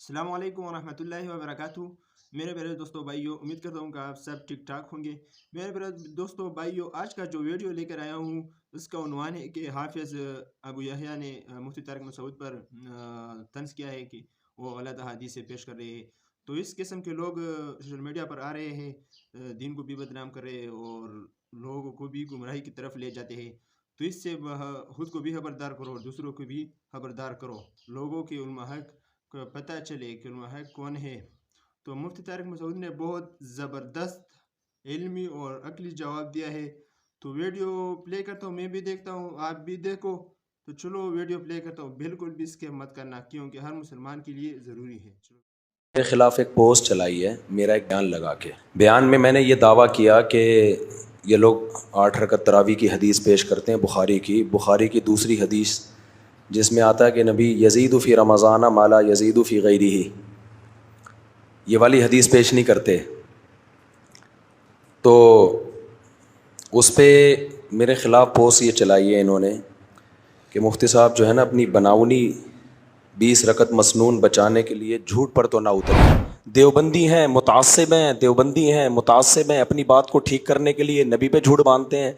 السلام علیکم ورحمۃ اللہ وبرکاتہ۔ میرے پیارے دوستوں بھائیوں، امید کرتا ہوں کہ آپ سب ٹھیک ٹھاک ہوں گے۔ میرے پیارے دوستوں بھائیوں، آج کا جو ویڈیو لے کر آیا ہوں اس کا عنوان ہے کہ حافظ ابو یحییٰ نے مفتی طارق مسعود پر طنز کیا ہے کہ وہ غلط احادیث پیش کر رہے ہیں۔ تو اس قسم کے لوگ سوشل میڈیا پر آ رہے ہیں، دین کو بھی بدنام کر رہے ہیں اور لوگوں کو بھی گمراہی کی طرف لے جاتے ہیں۔ تو اس سے خود کو بھی خبردار کرو اور دوسروں کو بھی خبردار کرو، لوگوں کے علم حق کو پتہ چلے کہ علم حق کون ہے۔ تو مفتی طارق مسعود نے بہت زبردست علمی اور عقلی جواب دیا ہے۔ تو ویڈیو پلے کرتا ہوں، میں بھی دیکھتا ہوں، آپ بھی دیکھو۔ تو چلو ویڈیو پلے کرتا ہوں، بالکل بھی اسکپ مت کرنا کیونکہ ہر مسلمان کے لیے ضروری ہے۔ چلو میرے خلاف ایک پوسٹ چلائی ہے، میرا ایک بیان لگا کے۔ بیان میں نے یہ دعویٰ کیا کہ یہ لوگ 8 رکعت تراویح کی حدیث پیش کرتے ہیں، بخاری کی دوسری حدیث جس میں آتا ہے کہ نبی یزید فی رمضان ما لا یزید فی غیرہ، یہ والی حدیث پیش نہیں کرتے۔ تو اس پہ میرے خلاف پوسٹ یہ چلائی ہے انہوں نے کہ مفتی صاحب جو ہے نا اپنی بناونی 20 رکعت مسنون بچانے کے لیے جھوٹ پر تو نہ اترے۔ دیوبندی ہیں متعصب ہیں، اپنی بات کو ٹھیک کرنے کے لیے نبی پہ جھوٹ باندھتے ہیں۔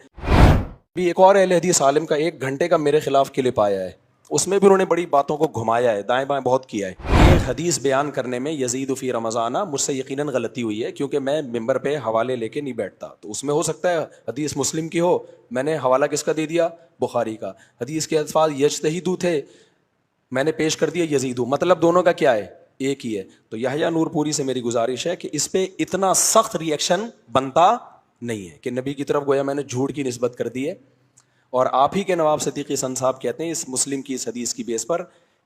بھی ایک اور اہل حدیث عالم کا 1 گھنٹے کا میرے خلاف کلپ آیا ہے، اس میں بھی انہوں نے بڑی باتوں کو گھمایا ہے، دائیں بائیں بہت کیا ہے۔ یہ حدیث بیان کرنے میں یزید فی رمضان مجھ سے یقیناً غلطی ہوئی ہے، کیونکہ میں ممبر پہ حوالے لے کے نہیں بیٹھتا۔ تو اس میں ہو سکتا ہے حدیث مسلم کی ہو، میں نے حوالہ کس کا دے دیا؟ بخاری کا۔ حدیث کے الفاظ یجتہدو تھے، میں نے پیش کر دیا یزیدو، مطلب دونوں کا کیا ہے؟ ایک ہی ہے۔ تو یحییٰ نور پوری سے میری گزارش ہے کہ اس پہ اتنا سخت ریئیکشن بنتا نہیں ہے کہ نبی کی طرف گویا میں نے جھوٹ کی نسبت کر دی ہے۔ اور آپ ہی کے نواب صدیقی حسن صاحب کہتے ہیں اس مسلم کی اس حدیث کی بیس پر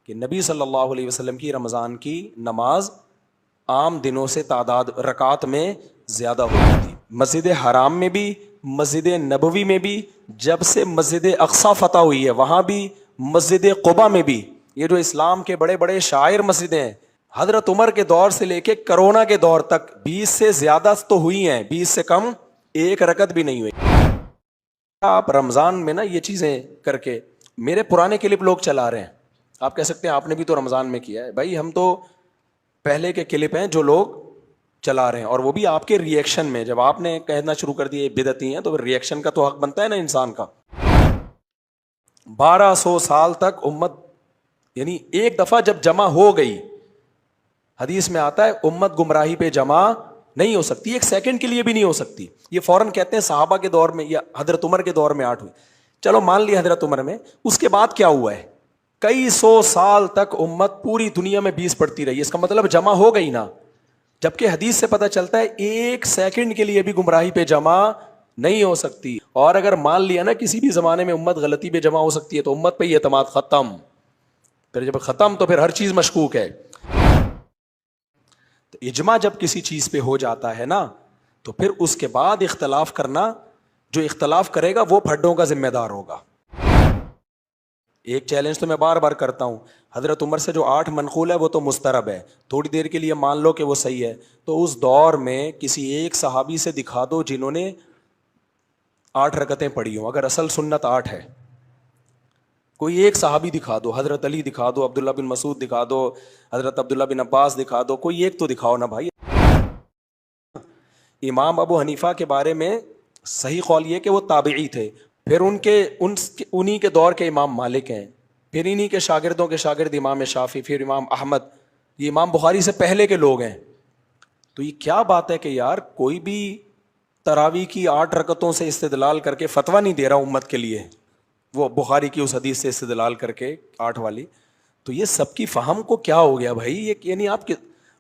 کہ نبی صلی اللہ علیہ وسلم کی رمضان کی نماز عام دنوں سے تعداد رکعات میں زیادہ ہوتی تھی، مسجد حرام میں بھی، مسجد نبوی میں بھی، جب سے مسجد اقصی فتح ہوئی ہے وہاں بھی، مسجد قباء میں بھی۔ یہ جو اسلام کے بڑے بڑے شاعر مسجدیں ہیں، حضرت عمر کے دور سے لے کے کرونا کے دور تک 20 سے زیادہ تو ہوئی ہیں، 20 سے کم 1 رکعت بھی نہیں ہوئی۔ آپ رمضان میں نا یہ چیزیں کر کے میرے پرانے کلپ لوگ چلا رہے ہیں، آپ کہہ سکتے ہیں آپ نے بھی تو رمضان میں کیا ہے۔ بھائی ہم تو پہلے کے کلپ ہیں جو لوگ چلا رہے ہیں، اور وہ بھی آپ کے ریئیکشن میں، جب آپ نے کہنا شروع کر دیا بدعتی ہیں تو ریئیکشن کا تو حق بنتا ہے نا انسان کا۔ 1200 سال تک امت، یعنی ایک دفعہ جب جمع ہو گئی، حدیث میں آتا ہے امت گمراہی پہ جمع نہیں ہو سکتی، 1 سیکنڈ کے لیے بھی نہیں ہو سکتی۔ یہ فوراً کہتے ہیں صحابہ کے دور میں یا حضرت عمر کے دور میں 8 ہوئی، چلو مان لی حضرت عمر میں، اس کے بعد کیا ہوا ہے؟ کئی 100 سال تک امت پوری دنیا میں 20 پڑھتی رہی، اس کا مطلب جمع ہو گئی نا۔ جبکہ حدیث سے پتہ چلتا ہے 1 سیکنڈ کے لیے بھی گمراہی پہ جمع نہیں ہو سکتی۔ اور اگر مان لیا نا کسی بھی زمانے میں امت غلطی پہ جمع ہو سکتی ہے تو امت پہ یہ اعتماد ختم، پھر جب ختم تو پھر ہر چیز مشکوک ہے۔ تو اجماع جب کسی چیز پہ ہو جاتا ہے نا تو پھر اس کے بعد اختلاف کرنا، جو اختلاف کرے گا وہ پھڈوں کا ذمہ دار ہوگا۔ ایک چیلنج تو میں بار بار کرتا ہوں، حضرت عمر سے جو 8 منقول ہے وہ تو مسترب ہے، تھوڑی دیر کے لیے مان لو کہ وہ صحیح ہے، تو اس دور میں کسی ایک صحابی سے دکھا دو جنہوں نے 8 رکعتیں پڑھی ہوں، اگر اصل سنت 8 ہے، کوئی ایک صحابی دکھا دو، حضرت علی دکھا دو، عبداللہ بن مسعود دکھا دو، حضرت عبداللہ بن عباس دکھا دو، کوئی ایک تو دکھاؤ نا بھائی۔ امام ابو حنیفہ کے بارے میں صحیح قول یہ کہ وہ تابعی تھے، پھر انہی کے دور کے امام مالک ہیں، پھر انہی کے شاگردوں کے شاگرد امام شافعی، پھر امام احمد، یہ امام بخاری سے پہلے کے لوگ ہیں۔ تو یہ کیا بات ہے کہ یار کوئی بھی تراویح کی 8 رکعتوں سے استدلال کر کے فتویٰ نہیں دے رہا امت کے لیے، وہ بخاری کی اس حدیث سے استدلال کر کے 8 والی۔ تو یہ سب کی فہم کو کیا ہو گیا بھائی؟ یہ یعنی آپ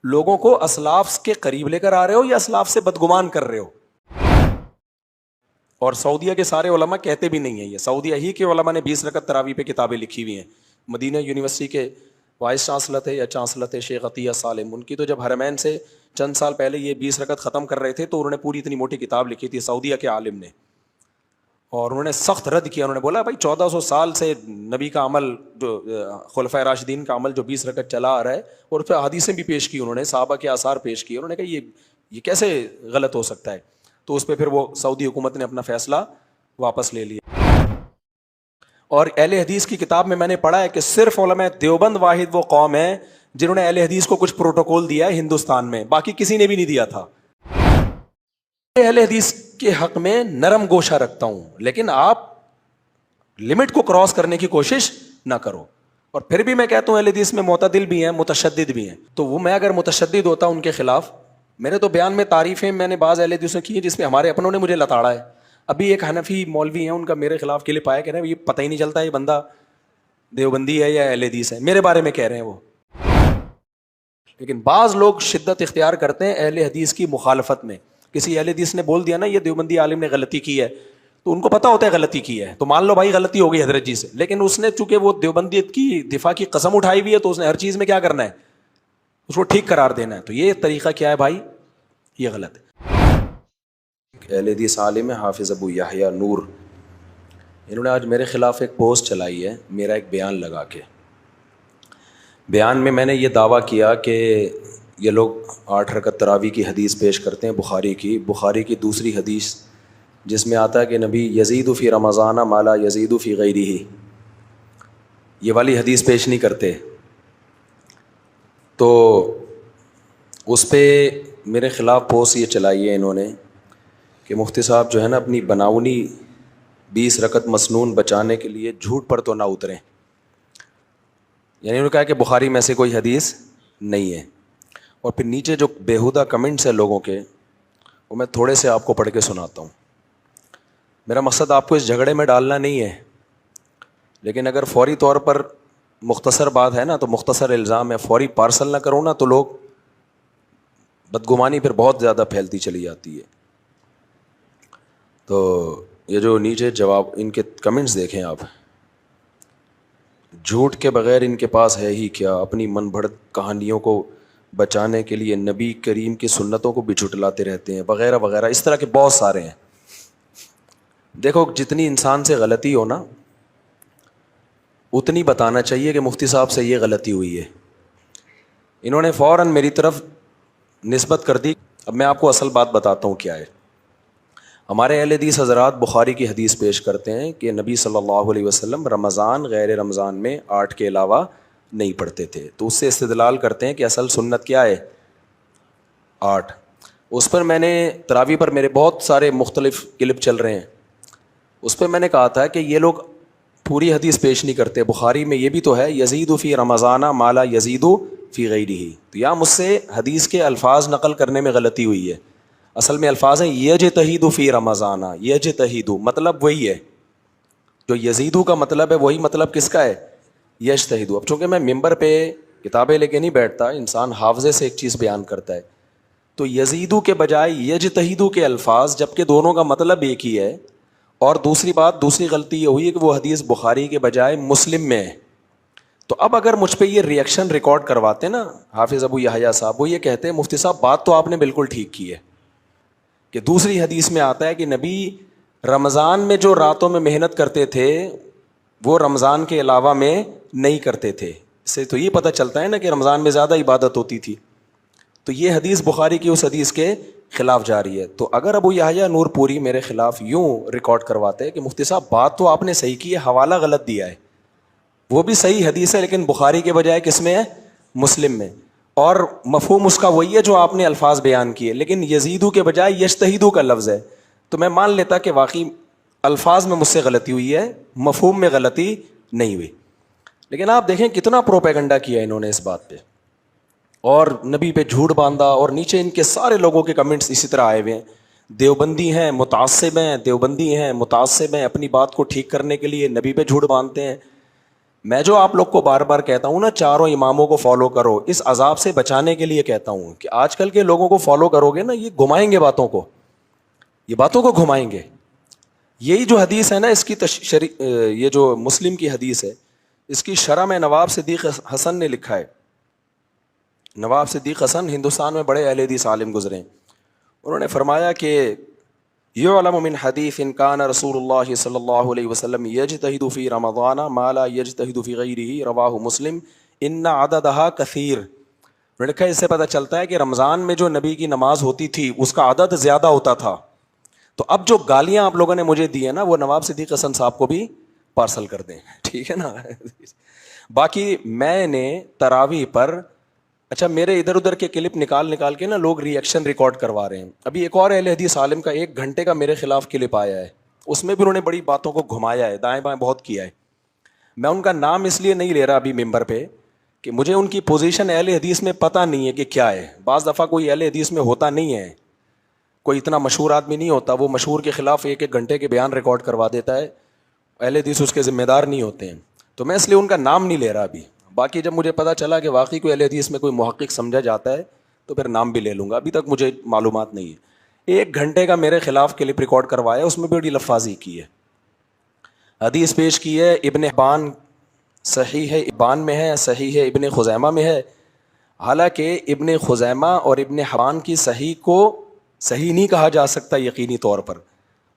لوگوں کو اسلاف کے قریب لے کر آ رہے ہو یا اسلاف سے بدگمان کر رہے ہو؟ اور سعودیہ کے سارے علماء کہتے بھی نہیں ہیں، یہ سعودیہ ہی کے علماء نے 20 رکعت تراویح پہ کتابیں لکھی ہوئی ہیں۔ مدینہ یونیورسٹی کے وائس چانسلر تھے یا چانسلر تھے شیخ عطیہ سالم، ان کی تو جب حرمین سے چند سال پہلے یہ 20 رکعت ختم کر رہے تھے تو انہوں نے پوری اتنی موٹی کتاب لکھی تھی سعودیہ کے عالم نے، اور انہوں نے سخت رد کیا۔ انہوں نے بولا بھائی 1400 سال سے نبی کا عمل، جو خلفائے راشدین کا عمل جو 20 رکعت چلا آ رہا ہے، اور اس پہ حدیثیں بھی پیش کی انہوں نے، صحابہ کے آثار پیش کیے، انہوں نے کہا یہ کیسے غلط ہو سکتا ہے؟ تو اس پہ پھر وہ سعودی حکومت نے اپنا فیصلہ واپس لے لیا۔ اور اہل حدیث کی کتاب میں نے پڑھا ہے کہ صرف علماء دیوبند واحد وہ قوم ہے جنہوں نے اہل حدیث کو کچھ پروٹوکول دیا ہے ہندوستان میں, باقی کسی نے بھی نہیں دیا تھا. اہل حدیث کے حق میں نرم گوشہ رکھتا ہوں, لیکن آپ لمٹ کو کراس کرنے کی کوشش نہ کرو. اور پھر بھی میں کہتا ہوں اہل حدیث میں معتدل بھی ہیں, متشدد بھی ہیں. تو وہ میں اگر متشدد ہوتا ان کے خلاف, میرے تو بیان میں تعریفیں میں نے بعض اہل حدیث کی ہیں جس میں ہمارے اپنوں نے مجھے لتاڑا ہے. ابھی ایک حنفی مولوی ہیں, ان کا میرے خلاف کلپ آیا, کہہ رہے ہیں یہ پتہ ہی نہیں چلتا یہ بندہ دیوبندی ہے یا اہل حدیث ہے, میرے بارے میں کہہ رہے ہیں وہ. لیکن بعض لوگ شدت اختیار کرتے ہیں اہل حدیث کی مخالفت میں. کسی اہل حدیث نے بول دیا نا یہ دیوبندی عالم نے غلطی کی ہے, تو ان کو پتہ ہوتا ہے غلطی کی ہے, تو مان لو بھائی غلطی ہو گئی حضرت جی سے, لیکن اس نے چونکہ وہ دیوبندیت کی دفاع کی قسم اٹھائی ہوئی ہے, تو اس نے ہر چیز میں کیا کرنا ہے, اس کو ٹھیک قرار دینا ہے. تو یہ طریقہ کیا ہے بھائی, یہ غلط ہے. اہل حدیث عالم ہے حافظ ابو یحییٰ نور, انہوں نے آج میرے خلاف ایک پوسٹ چلائی ہے, میرا ایک بیان لگا کے. بیان میں میں نے یہ دعویٰ کیا کہ یہ لوگ 8 رکعت تراویح کی حدیث پیش کرتے ہیں بخاری کی دوسری حدیث جس میں آتا ہے کہ نبی یزید فی رمضان ما لا یزید فی غیرہ, یہ والی حدیث پیش نہیں کرتے. تو اس پہ میرے خلاف پوسٹ یہ چلائی ہے انہوں نے کہ مفتی صاحب جو ہے نا اپنی بناونی 20 رکعت مسنون بچانے کے لیے جھوٹ پر تو نہ اتریں. یعنی انہوں نے کہا کہ بخاری میں سے کوئی حدیث نہیں ہے. اور پھر نیچے جو بیہودہ کمنٹس ہیں لوگوں کے, وہ میں تھوڑے سے آپ کو پڑھ کے سناتا ہوں. میرا مقصد آپ کو اس جھگڑے میں ڈالنا نہیں ہے, لیکن اگر فوری طور پر مختصر بات ہے نا تو مختصر الزام ہے, فوری پارسل نہ کرو نا تو لوگ بدگمانی پھر بہت زیادہ پھیلتی چلی جاتی ہے. تو یہ جو نیچے جواب ان کے کمنٹس دیکھیں آپ, جھوٹ کے بغیر ان کے پاس ہے ہی کیا, اپنی من بھڑ کہانیوں کو بچانے کے لیے نبی کریم کی سنتوں کو بھی جھٹلاتے رہتے ہیں وغیرہ وغیرہ, اس طرح کے بہت سارے ہیں. دیکھو جتنی انسان سے غلطی ہو نا اتنی بتانا چاہیے کہ مفتی صاحب سے یہ غلطی ہوئی ہے. انہوں نے فوراً میری طرف نسبت کر دی. اب میں آپ کو اصل بات بتاتا ہوں کیا ہے. ہمارے اہل حدیث حضرات بخاری کی حدیث پیش کرتے ہیں کہ نبی صلی اللہ علیہ وسلم رمضان غیر رمضان میں 8 کے علاوہ نہیں پڑھتے تھے. تو اس سے استدلال کرتے ہیں کہ اصل سنت کیا ہے, 8. اس پر میں نے تراویح پر میرے بہت سارے مختلف کلپ چل رہے ہیں, اس پہ میں نے کہا تھا کہ یہ لوگ پوری حدیث پیش نہیں کرتے. بخاری میں یہ بھی تو ہے یزید فی رمضان ما لا یزید فی غیرہ. تو یا مجھ سے حدیث کے الفاظ نقل کرنے میں غلطی ہوئی ہے. اصل میں الفاظ ہیں یجتہد فی رمضان, یجتہد مطلب وہی ہے جو یزیدو کا مطلب ہے, وہی مطلب کس کا ہے, یجتہد. اب چونکہ میں ممبر پہ کتابیں لے کے نہیں بیٹھتا, انسان حافظے سے ایک چیز بیان کرتا ہے, تو یزیدو کے بجائے یجتہدو کے الفاظ, جبکہ دونوں کا مطلب ایک ہی ہے. اور دوسری بات, دوسری غلطی یہ ہوئی ہے کہ وہ حدیث بخاری کے بجائے مسلم میں ہے. تو اب اگر مجھ پہ یہ ریئیکشن ریکارڈ کرواتے نا حافظ ابو یحییٰ صاحب, وہ یہ کہتے ہیں مفتی صاحب بات تو آپ نے بالکل ٹھیک کی ہے کہ دوسری حدیث میں آتا ہے کہ نبی رمضان میں جو راتوں میں محنت کرتے تھے وہ رمضان کے علاوہ میں نہیں کرتے تھے. اس سے تو یہ پتہ چلتا ہے نا کہ رمضان میں زیادہ عبادت ہوتی تھی. تو یہ حدیث بخاری کی اس حدیث کے خلاف جا رہی ہے. تو اگر ابو یحییٰ نور پوری میرے خلاف یوں ریکارڈ کرواتے ہیں کہ مفتی صاحب بات تو آپ نے صحیح کی ہے, حوالہ غلط دیا ہے, وہ بھی صحیح حدیث ہے لیکن بخاری کے بجائے کس میں ہے, مسلم میں, اور مفہوم اس کا وہی ہے جو آپ نے الفاظ بیان کیے, لیکن یزیدو کے بجائے یجتہدو کا لفظ ہے, تو میں مان لیتا کہ واقعی الفاظ میں مجھ سے غلطی ہوئی ہے, مفہوم میں غلطی نہیں ہوئی. لیکن آپ دیکھیں کتنا پروپیگنڈا کیا انہوں نے اس بات پہ, اور نبی پہ جھوٹ باندھا. اور نیچے ان کے سارے لوگوں کے کمنٹس اسی طرح آئے ہوئے ہیں, دیوبندی ہیں متعصب ہیں, دیوبندی ہیں متعصب ہیں, اپنی بات کو ٹھیک کرنے کے لیے نبی پہ جھوٹ باندھتے ہیں. میں جو آپ لوگ کو بار بار کہتا ہوں نا چاروں اماموں کو فالو کرو, اس عذاب سے بچانے کے لیے کہتا ہوں کہ آج کل کے لوگوں کو فالو کرو گے نا یہ گھمائیں گے باتوں کو, یہ باتوں کو گھمائیں گے. یہی جو حدیث ہے نا اس کی یہ جو مسلم کی حدیث ہے اس کی شرح میں نواب صدیق حسن نے لکھا ہے. نواب صدیق حسن ہندوستان میں بڑے اہل حدیث عالم گزرے ہیں. انہوں نے فرمایا کہ یعلم من حدیث ان کان رسول اللہ صلی اللہ علیہ وسلم یجتہد فی رمضان ما لا یجتہد فی غیرہ رواہ مسلم ان عددہا کثیر. انہوں نے کہا اس سے پتہ چلتا ہے کہ رمضان میں جو نبی کی نماز ہوتی تھی اس کا عدد زیادہ ہوتا تھا. تو اب جو گالیاں آپ لوگوں نے مجھے دی ہیں نا وہ نواب صدیق حسن صاحب کو بھی پارسل کر دیں, ٹھیک ہے نا. باقی میں نے تراویح پر اچھا میرے ادھر ادھر کے کلپ نکال کے نا لوگ ریئیکشن ریکارڈ کروا رہے ہیں. ابھی ایک اور اہل حدیث عالم کا 1 گھنٹے کا میرے خلاف کلپ آیا ہے, اس میں بھی انہوں نے بڑی باتوں کو گھمایا ہے, دائیں بائیں بہت کیا ہے. میں ان کا نام اس لیے نہیں لے رہا ابھی ممبر پہ کہ مجھے ان کی پوزیشن اہل حدیث میں پتہ نہیں ہے کہ کیا ہے. بعض دفعہ کوئی اہل حدیث میں ہوتا نہیں ہے, کوئی اتنا مشہور آدمی نہیں ہوتا, وہ مشہور کے خلاف 1 گھنٹے کے بیان ریکارڈ کروا دیتا ہے, اہل حدیث اس کے ذمہ دار نہیں ہوتے ہیں. تو میں اس لیے ان کا نام نہیں لے رہا ابھی. باقی جب مجھے پتہ چلا کہ واقعی کوئی اہل حدیث میں کوئی محقق سمجھا جاتا ہے تو پھر نام بھی لے لوں گا. ابھی تک مجھے معلومات نہیں ہے. 1 گھنٹے کا میرے خلاف کلپ ریکارڈ کروایا, اس میں بڑی لفاظی کی ہے, حدیث پیش کی ہے. ابن حبان صحیح ہے, ابان میں ہے, صحیح ہے ابن خزیمہ میں ہے. حالانکہ ابن خزیمہ اور ابن حبان کی صحیح کو صحیح نہیں کہا جا سکتا یقینی طور پر,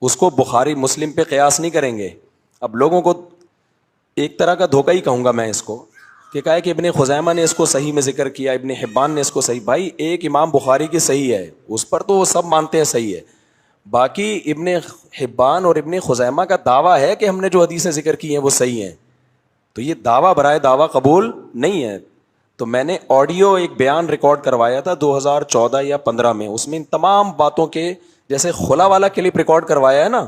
اس کو بخاری مسلم پہ قیاس نہیں کریں گے. اب لوگوں کو ایک طرح کا دھوکہ ہی کہوں گا میں اس کو, کہ کہا ہے کہ ابن خزیمہ نے اس کو صحیح میں ذکر کیا, ابن حبان نے اس کو صحیح. بھائی ایک امام بخاری کی صحیح ہے, اس پر تو وہ سب مانتے ہیں صحیح ہے. باقی ابن حبان اور ابن خزیمہ کا دعویٰ ہے کہ ہم نے جو حدیثیں ذکر کی ہیں وہ صحیح ہیں, تو یہ دعویٰ برائے دعویٰ قبول نہیں ہے. تو میں نے آڈیو ایک بیان ریکارڈ کروایا تھا 2014 یا 15 میں, اس میں ان تمام باتوں کے جیسے خلا والا کلپ ریکارڈ کروایا ہے نا,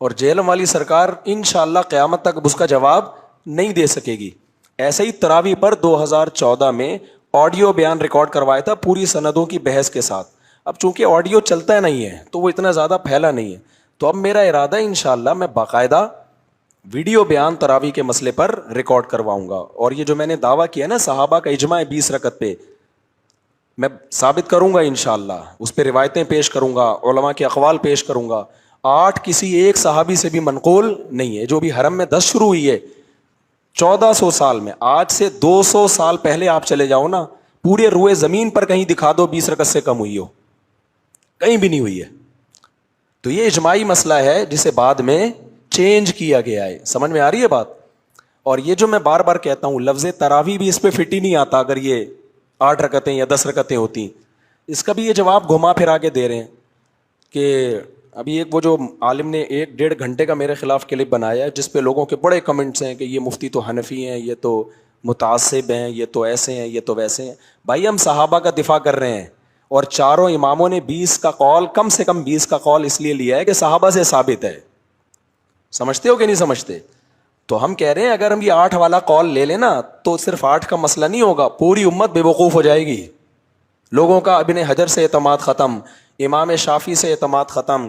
اور جہلم والی سرکار انشاءاللہ قیامت تک اس کا جواب نہیں دے سکے گی. ایسے ہی تراویح پر 2014 میں آڈیو بیان ریکارڈ کروایا تھا پوری سندوں کی بحث کے ساتھ. اب چونکہ آڈیو چلتا نہیں ہے تو وہ اتنا زیادہ پھیلا نہیں ہے, تو اب میرا ارادہ ہے انشاءاللہ میں باقاعدہ ویڈیو بیان تراویح کے مسئلے پر ریکارڈ کرواؤں گا. اور یہ جو میں نے دعویٰ کیا نا صحابہ کا اجماع 20 رکعت پہ, میں ثابت کروں گا انشاءاللہ, اس پہ روایتیں پیش کروں گا, علماء کے اقوال پیش کروں گا. 8 کسی ایک صحابی سے بھی منقول نہیں ہے. جو بھی حرم میں 10 شروع ہوئی ہے 1400 سال میں, آج سے 200 سال پہلے آپ چلے جاؤ نا, پورے روئے زمین پر کہیں دکھا دو 20 رکعت سے کم ہوئی ہو, کہیں بھی نہیں ہوئی ہے. تو یہ اجماعی مسئلہ ہے جسے بعد میں چینج کیا گیا ہے. سمجھ میں آ رہی ہے بات؟ اور یہ جو میں بار بار کہتا ہوں لفظ تراویح بھی اس پہ فٹ ہی نہیں آتا اگر یہ 8 رکعتیں یا 10 رکعتیں ہوتی. اس کا بھی یہ جواب گھما پھرا کے دے رہے ہیں کہ ابھی ایک وہ جو عالم نے 1-1.5 گھنٹے کا میرے خلاف کلپ بنایا ہے جس پہ لوگوں کے بڑے کمنٹس ہیں کہ یہ مفتی تو حنفی ہیں, یہ تو متعصب ہیں, یہ تو ایسے ہیں, یہ تو ویسے ہیں. بھائی ہم صحابہ کا دفاع کر رہے ہیں, اور چاروں اماموں نے 20 کا قول, کم سے کم 20 کا قول اس لیے لیا ہے کہ صحابہ سے ثابت ہے. سمجھتے ہو کہ نہیں سمجھتے؟ تو ہم کہہ رہے ہیں اگر ہم یہ 8 والا قول لے لیں نا تو صرف 8 کا مسئلہ نہیں ہوگا, پوری امت بے وقوف ہو جائے گی. لوگوں کا ابن حجر سے اعتماد ختم, امام شافعی سے اعتماد ختم,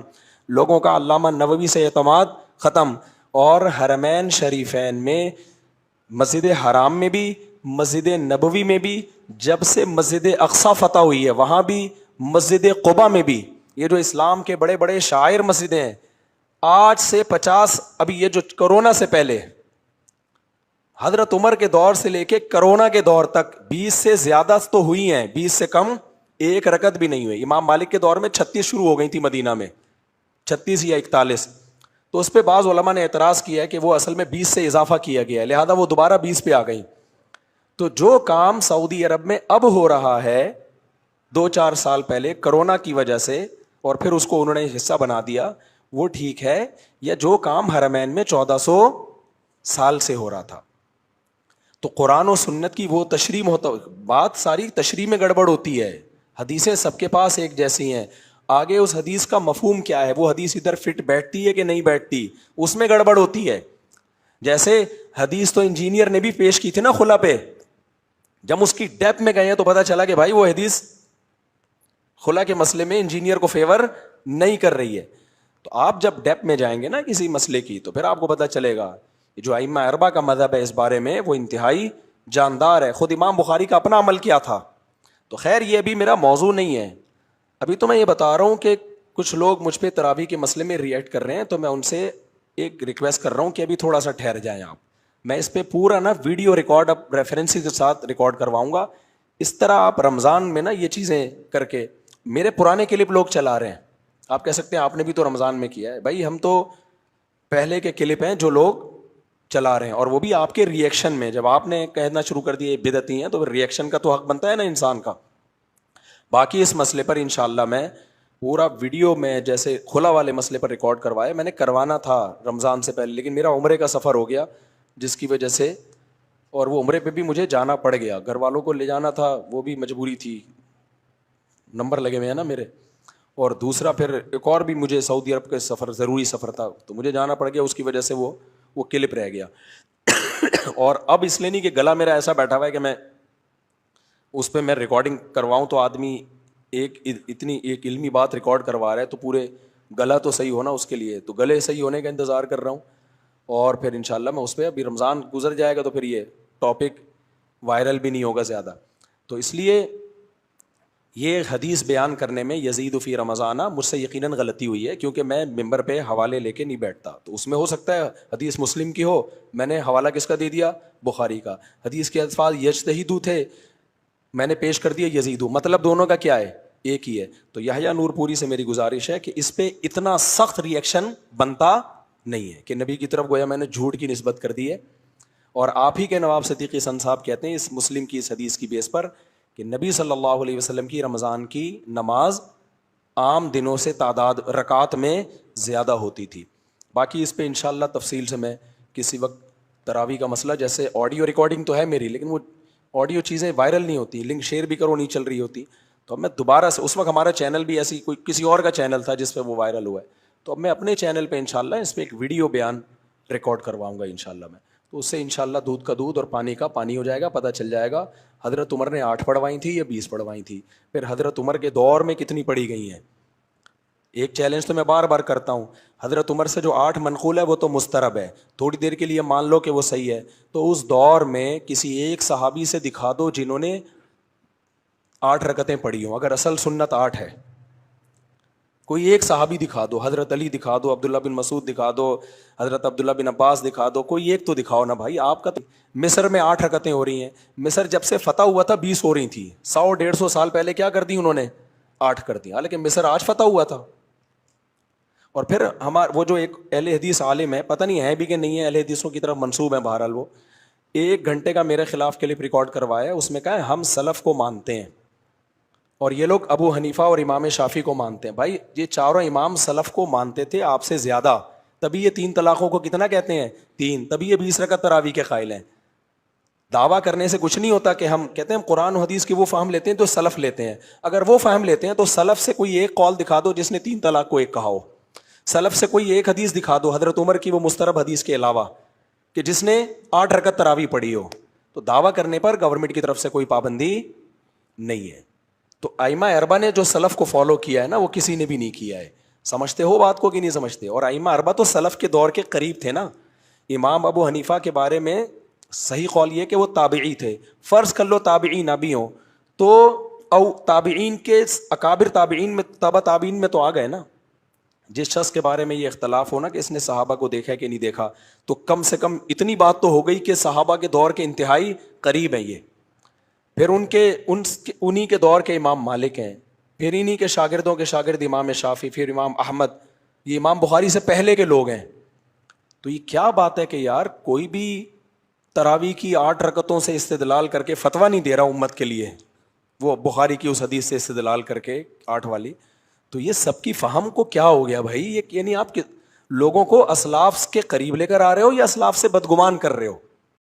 لوگوں کا علامہ نووی سے اعتماد ختم. اور حرمین شریفین میں مسجد حرام میں بھی, مسجد نبوی میں بھی, جب سے مسجد اقصی فتح ہوئی ہے وہاں بھی, مسجد قباء میں بھی, یہ جو اسلام کے بڑے بڑے شاعر مسجدیں ہیں, آج سے 50, ابھی یہ جو کرونا سے پہلے حضرت عمر کے دور سے لے کے کرونا کے دور تک 20 سے زیادہ تو ہوئی ہیں, 20 سے کم 1 رکعت بھی نہیں ہوئی. امام مالک کے دور میں 36 شروع ہو گئی تھی مدینہ میں, 36 یا 41. تو اس پہ بعض علماء نے اعتراض کیا ہے کہ وہ اصل میں 20 سے اضافہ کیا گیا ہے, لہذا وہ دوبارہ 20 پہ آ گئی. تو جو کام سعودی عرب میں اب ہو رہا ہے 2-4 سال پہلے کرونا کی وجہ سے, اور پھر اس کو انہوں نے حصہ بنا دیا, وہ ٹھیک ہے, یا جو کام حرمین میں 1400 سال سے ہو رہا تھا. تو قرآن و سنت کی وہ تشریح بات ساری تشریح میں گڑبڑ ہوتی ہے. حدیثیں سب کے پاس ایک جیسی ہیں, آگے اس حدیث کا مفہوم کیا ہے, وہ حدیث ادھر فٹ بیٹھتی ہے کہ نہیں بیٹھتی, اس میں گڑبڑ ہوتی ہے. جیسے حدیث تو انجینئر نے بھی پیش کی تھی نا خلا پہ, جب اس کی ڈیپتھ میں گئے تو پتا چلا کہ بھائی وہ حدیث خلا کے مسئلے میں انجینئر کو فیور نہیں کر رہی ہے. تو آپ جب ڈیپتھ میں جائیں گے نا کسی مسئلے کی تو پھر آپ کو پتا چلے گا. جو ائمہ اربعہ کا مذہب ہے اس بارے میں وہ انتہائی جاندار ہے. خود امام بخاری کا اپنا عمل کیا تھا. تو خیر یہ ابھی میرا موضوع نہیں ہے. ابھی تو میں یہ بتا رہا ہوں کہ کچھ لوگ مجھ پہ تراویح کے مسئلے میں ریئیکٹ کر رہے ہیں, تو میں ان سے ایک ریکویسٹ کر رہا ہوں کہ ابھی تھوڑا سا ٹھہر جائیں آپ. میں اس پہ پورا نا ویڈیو ریکارڈ اب ریفرنس کے ساتھ ریکارڈ کرواؤں گا. اس طرح آپ رمضان میں نا یہ چیزیں کر کے, میرے پرانے کلپ لوگ چلا رہے ہیں, آپ کہہ سکتے ہیں آپ نے بھی تو رمضان میں کیا ہے. بھائی ہم تو پہلے کے کلپ ہیں جو لوگ چلا رہے ہیں, اور وہ بھی آپ کے ریئیکشن میں. جب آپ نے کہنا شروع کر دیا بدعتی ہیں تو پھر ریئیکشن کا تو حق بنتا ہے نا انسان کا. باقی اس مسئلے پر انشاءاللہ میں پورا ویڈیو میں جیسے کھلا والے مسئلے پر ریکارڈ کروایا. میں نے کروانا تھا رمضان سے پہلے, لیکن میرا عمرے کا سفر ہو گیا جس کی وجہ سے, اور وہ عمرے پہ بھی مجھے جانا پڑ گیا, گھر والوں کو لے جانا تھا, وہ بھی مجبوری تھی, نمبر لگے ہوئے ہیں نا میرے. اور دوسرا پھر ایک اور بھی مجھے سعودی عرب کا سفر, ضروری سفر تھا, تو مجھے جانا پڑ گیا, اس کی وجہ سے وہ کلپ رہ گیا. اور اب اس لیے نہیں کہ گلا میرا ایسا بیٹھا ہوا ہے کہ میں اس پہ میں ریکارڈنگ کرواؤں, تو آدمی اتنی ایک علمی بات ریکارڈ کروا رہا ہے تو پورے گلا تو صحیح ہونا اس کے لیے, تو گلے صحیح ہونے کا انتظار کر رہا ہوں. اور پھر انشاءاللہ میں اس پہ, ابھی رمضان گزر جائے گا تو پھر یہ ٹاپک وائرل بھی نہیں ہوگا زیادہ. تو اس لیے یہ حدیث بیان کرنے میں یزید فی رمضان مجھ سے یقیناً غلطی ہوئی ہے, کیونکہ میں ممبر پہ حوالے لے کے نہیں بیٹھتا. تو اس میں ہو سکتا ہے حدیث مسلم کی ہو, میں نے حوالہ کس کا دے دیا, بخاری کا. حدیث کے الفاظ یجتہدو تھے, میں نے پیش کر دیا یزیدو, مطلب دونوں کا کیا ہے, ایک ہی ہے. تو یحییٰ نور پوری سے میری گزارش ہے کہ اس پہ اتنا سخت ریئیکشن بنتا نہیں ہے کہ نبی کی طرف گویا میں نے جھوٹ کی نسبت کر دی ہے. اور آپ ہی کے نواب صدیقی حسن صاحب کہتے ہیں اس مسلم کی اس حدیث کی بیس پر کہ نبی صلی اللہ علیہ وسلم کی رمضان کی نماز عام دنوں سے تعداد رکعات میں زیادہ ہوتی تھی. باقی اس پہ انشاءاللہ تفصیل سے میں کسی وقت تراویح کا مسئلہ, جیسے آڈیو ریکارڈنگ تو ہے میری, لیکن وہ آڈیو چیزیں وائرل نہیں ہوتی, لنک شیئر بھی کرو نہیں چل رہی ہوتی. تو اب میں دوبارہ سے, اس وقت ہمارا چینل بھی ایسی کوئی کسی اور کا چینل تھا جس پہ وہ وائرل ہوا ہے, تو اب میں اپنے چینل پہ انشاءاللہ اس پہ ایک ویڈیو بیان ریکارڈ کرواؤں گا انشاءاللہ میں. تو اس سے انشاءاللہ دودھ کا دودھ اور پانی کا پانی ہو جائے گا, پتہ چل جائے گا حضرت عمر نے 8 پڑھوائی تھی یا 20 پڑھوائی تھی, پھر حضرت عمر کے دور میں کتنی پڑھی گئی ہیں. ایک چیلنج تو میں بار بار کرتا ہوں, حضرت عمر سے جو 8 منقول ہے وہ تو مسترب ہے, تھوڑی دیر کے لیے مان لو کہ وہ صحیح ہے, تو اس دور میں کسی ایک صحابی سے دکھا دو جنہوں نے 8 رکعتیں پڑھی ہوں, اگر اصل سنت 8 ہے, کوئی ایک صحابی دکھا دو, حضرت علی دکھا دو, عبداللہ بن مسعود دکھا دو, حضرت عبداللہ بن عباس دکھا دو, کوئی ایک تو دکھاؤ نا بھائی. آپ کا مصر میں 8 رکعتیں ہو رہی ہیں, مصر جب سے فتح ہوا تھا 20 ہو رہی تھی, 100-150 سال پہلے کیا کر دی انہوں نے, 8 کر دی, حالانکہ مصر آج فتح ہوا تھا. اور پھر وہ جو ایک اہل حدیث عالم ہے, پتہ نہیں ہے بھی کہ نہیں ہے, اہل حدیثوں کی طرف منسوب ہے, بہرحال وہ 1 گھنٹے کا میرے خلاف کلپ ریکارڈ کروایا, اس میں کہا ہے ہم سلف کو مانتے ہیں اور یہ لوگ ابو حنیفہ اور امام شافعی کو مانتے ہیں. بھائی یہ چاروں امام سلف کو مانتے تھے آپ سے زیادہ, تبھی یہ 3 طلاقوں کو کتنا کہتے ہیں, 3, تبھی یہ 20 رکعت تراویح کے قائل ہیں. دعویٰ کرنے سے کچھ نہیں ہوتا کہ ہم کہتے ہیں قرآن و حدیث کی وہ فہم لیتے ہیں تو سلف لیتے ہیں. اگر وہ فہم لیتے ہیں تو سلف سے کوئی ایک قول دکھا دو جس نے 3 طلاق کو ایک کہا ہو, سلف سے کوئی ایک حدیث دکھا دو حضرت عمر کی وہ مسترب حدیث کے علاوہ کہ جس نے 8 رکعت تراویح پڑھی ہو. تو دعویٰ کرنے پر گورنمنٹ کی طرف سے کوئی پابندی نہیں ہے. تو ائمہ اربعہ نے جو سلف کو فالو کیا ہے نا, وہ کسی نے بھی نہیں کیا ہے. سمجھتے ہو بات کو کہ نہیں سمجھتے؟ اور ائمہ اربعہ تو سلف کے دور کے قریب تھے نا. امام ابو حنیفہ کے بارے میں صحیح قول یہ کہ وہ تابعی تھے. فرض کر لو تابعی نہ بھی ہوں تو او تابعین کے اکابر تابعین میں تبع تابعین میں تو آ گئے نا. جس شخص کے بارے میں یہ اختلاف ہونا کہ اس نے صحابہ کو دیکھا کہ نہیں دیکھا, تو کم سے کم اتنی بات تو ہو گئی کہ صحابہ کے دور کے انتہائی قریب ہیں یہ. پھر انہی کے دور کے امام مالک ہیں, پھر انہی کے شاگردوں کے شاگرد امام شافعی, پھر امام احمد, یہ امام بخاری سے پہلے کے لوگ ہیں. تو یہ کیا بات ہے کہ یار کوئی بھی تراویح کی 8 رکعتوں سے استدلال کر کے فتویٰ نہیں دے رہا امت کے لیے, وہ بخاری کی اس حدیث سے استدلال کر کے 8 والی. تو یہ سب کی فہم کو کیا ہو گیا بھائی, یہ یعنی آپ لوگوں کو اسلاف کے قریب لے کر آ رہے ہو یا اسلاف سے بدگمان کر رہے ہو؟